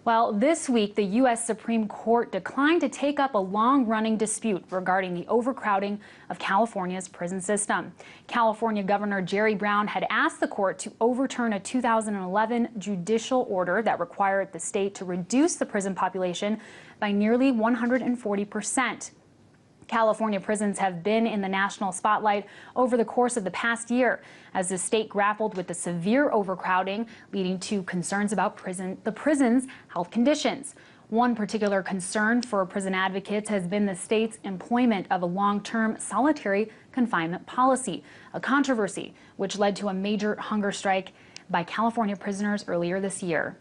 Well, this week, the U.S. Supreme Court declined to take up a long-running dispute regarding the overcrowding of California's prison system. California Governor Jerry Brown had asked the court to overturn a 2011 judicial order that required the state to reduce the prison population by nearly 140%. California prisons have been in the national spotlight over the course of the past year as the state grappled with the severe overcrowding, leading to concerns about the prison's health conditions. One particular concern for prison advocates has been the state's employment of a long-term solitary confinement policy, a controversy which led to a major hunger strike by California prisoners earlier this year.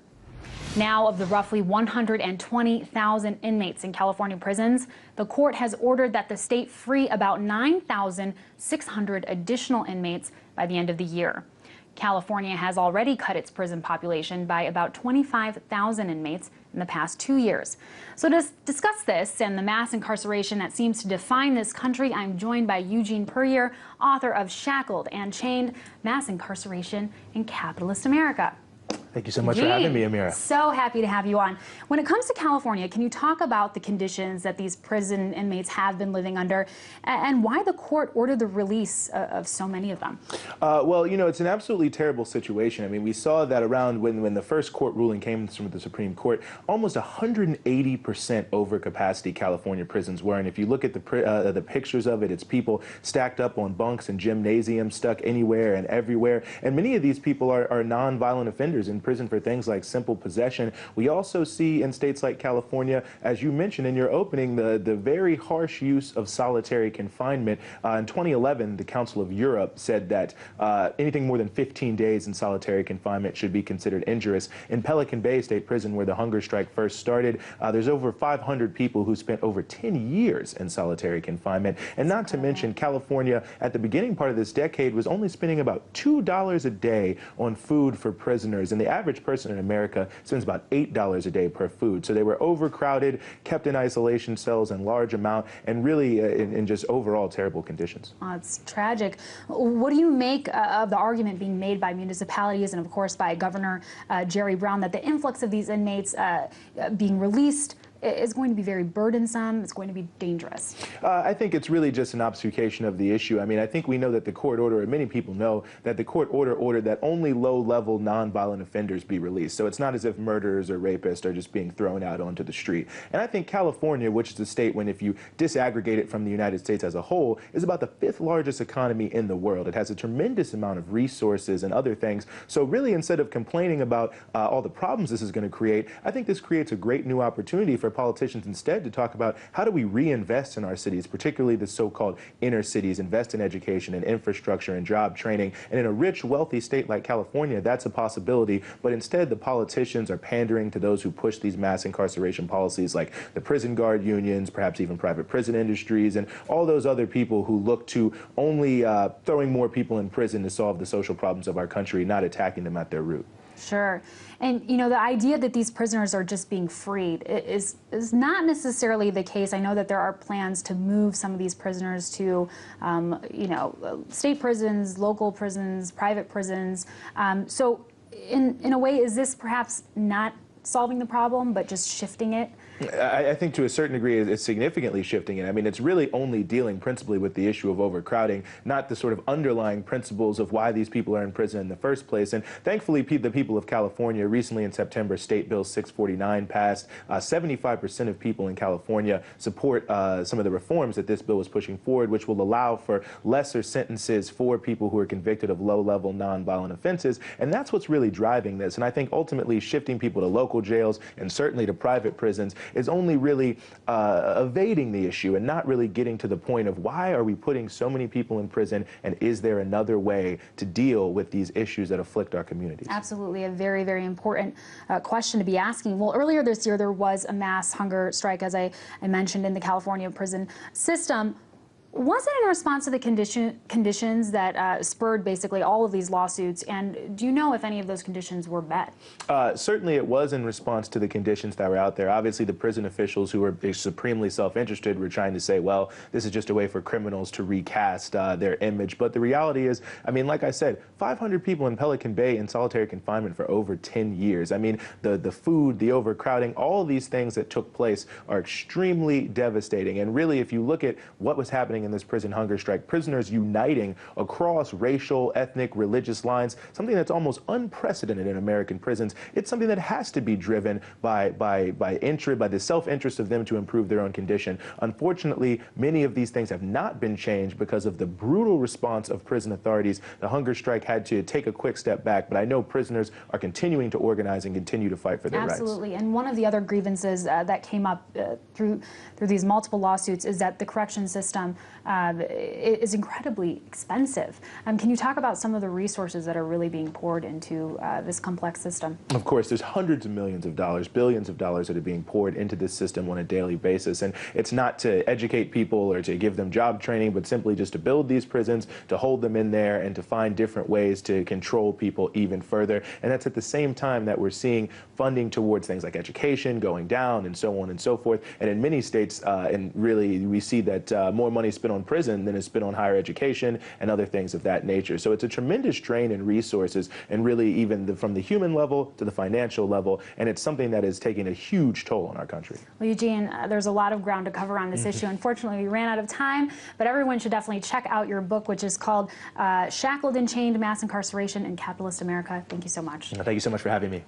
Now, of the roughly 120,000 inmates in California prisons, the court has ordered that the state free about 9,600 additional inmates by the end of the year. California has already cut its prison population by about 25,000 inmates in the past 2 years. So to discuss this and the mass incarceration that seems to define this country, I'm joined by Eugene Puryear, author of Shackled and Chained: Mass Incarceration in Capitalist America. Thank you so much for having me, Amira. So happy to have you on. When it comes to California, can you talk about the conditions that these prison inmates have been living under and why the court ordered the release of so many of them? Well, you know, it's an absolutely terrible situation. I mean, we saw that around when the first court ruling came from the Supreme Court, almost 180% overcapacity California prisons were. And if you look at the pictures of it, it's people stacked up on bunks and gymnasiums, stuck anywhere and everywhere. And many of these people are non-violent offenders in prison for things like simple possession. We also see in states like California, as you mentioned in your opening, the very harsh use of solitary confinement. In 2011, the Council of Europe said that anything more than 15 days in solitary confinement should be considered injurious. In Pelican Bay State Prison, where the hunger strike first started, there's over 500 people who spent over 10 years in solitary confinement. And not to mention, California, at the beginning part of this decade, was only spending about $2 a day on food for prisoners. And the average person in America spends about $8 a day per food. So they were overcrowded, kept in isolation cells in large amount, and really in just overall terrible conditions. Oh, it's tragic. What do you make of the argument being made by municipalities and, of course, by Governor Jerry Brown that the influx of these inmates being released is going to be very burdensome, it's going to be dangerous? I think it's really just an obfuscation of the issue. I mean, I think we know that the court order, and many people know that the court ordered that only low-level nonviolent offenders be released. So it's not as if murderers or rapists are just being thrown out onto the street. And I think California, which is a state when if you disaggregate it from the United States as a whole, is about the 5th largest economy in the world. It has a tremendous amount of resources and other things. So really, instead of complaining about all the problems this is going to create, I think this creates a great new opportunity for politicians instead to talk about how do we reinvest in our cities, particularly the so-called inner cities, invest in education and infrastructure and job training. And in a rich, wealthy state like California, that's a possibility. But instead, the politicians are pandering to those who push these mass incarceration policies like the prison guard unions, perhaps even private prison industries, and all those other people who look to only throwing more people in prison to solve the social problems of our country, not attacking them at their root. Sure. And, you know, the idea that these prisoners are just being freed is not necessarily the case. I know that there are plans to move some of these prisoners to, you know, state prisons, local prisons, private prisons. So in a way, is this perhaps not solving the problem, but just shifting it? I think to a certain degree it's significantly shifting it. I mean, it's really only dealing principally with the issue of overcrowding, not the sort of underlying principles of why these people are in prison in the first place. And thankfully, the people of California, recently in September, State Bill 649 passed. 75% of people in California support some of the reforms that this bill is pushing forward, which will allow for lesser sentences for people who are convicted of low-level nonviolent offenses. And that's what's really driving this. And I think ultimately shifting people to local jails and certainly to private prisons is only really evading the issue and not really getting to the point of why are we putting so many people in prison, and is there another way to deal with these issues that afflict our communities? Absolutely, a very, very important question to be asking. Well, earlier this year there was a mass hunger strike, as I mentioned, in the California prison system. Was it in response to the conditions that spurred basically all of these lawsuits? And do you know if any of those conditions were met? Certainly it was in response to the conditions that were out there. Obviously, the prison officials who were supremely self-interested were trying to say, well, this is just a way for criminals to recast their image. But the reality is, I mean, like I said, 500 people in Pelican Bay in solitary confinement for over 10 years. I mean, the food, the overcrowding, all of these things that took place are extremely devastating. And really, if you look at what was happening in this prison hunger strike, prisoners uniting across racial, ethnic, religious lines, something that's almost unprecedented in American prisons. It's something that has to be driven by the self-interest of them to improve their own condition. Unfortunately, many of these things have not been changed because of the brutal response of prison authorities. The hunger strike had to take a quick step back, but I know prisoners are continuing to organize and continue to fight for their rights. Absolutely. And one of the other grievances that came up through these multiple lawsuits is that the correction system is incredibly expensive. Can you talk about some of the resources that are really being poured into this complex system? Of course, there's hundreds of millions of dollars, billions of dollars that are being poured into this system on a daily basis. And it's not to educate people or to give them job training, but simply just to build these prisons, to hold them in there, and to find different ways to control people even further. And that's at the same time that we're seeing funding towards things like education going down and so on and so forth. And in many states, and really we see that more money is spent on prison than is spent on higher education and other things of that nature. So it's a tremendous drain in resources, and really even from the human level to the financial level, and it's something that is taking a huge toll on our country. Well, Eugene, there's a lot of ground to cover on this issue. Unfortunately, we ran out of time, but everyone should definitely check out your book, which is called Shackled and Chained: Mass Incarceration in Capitalist America. Thank you so much. Thank you so much for having me.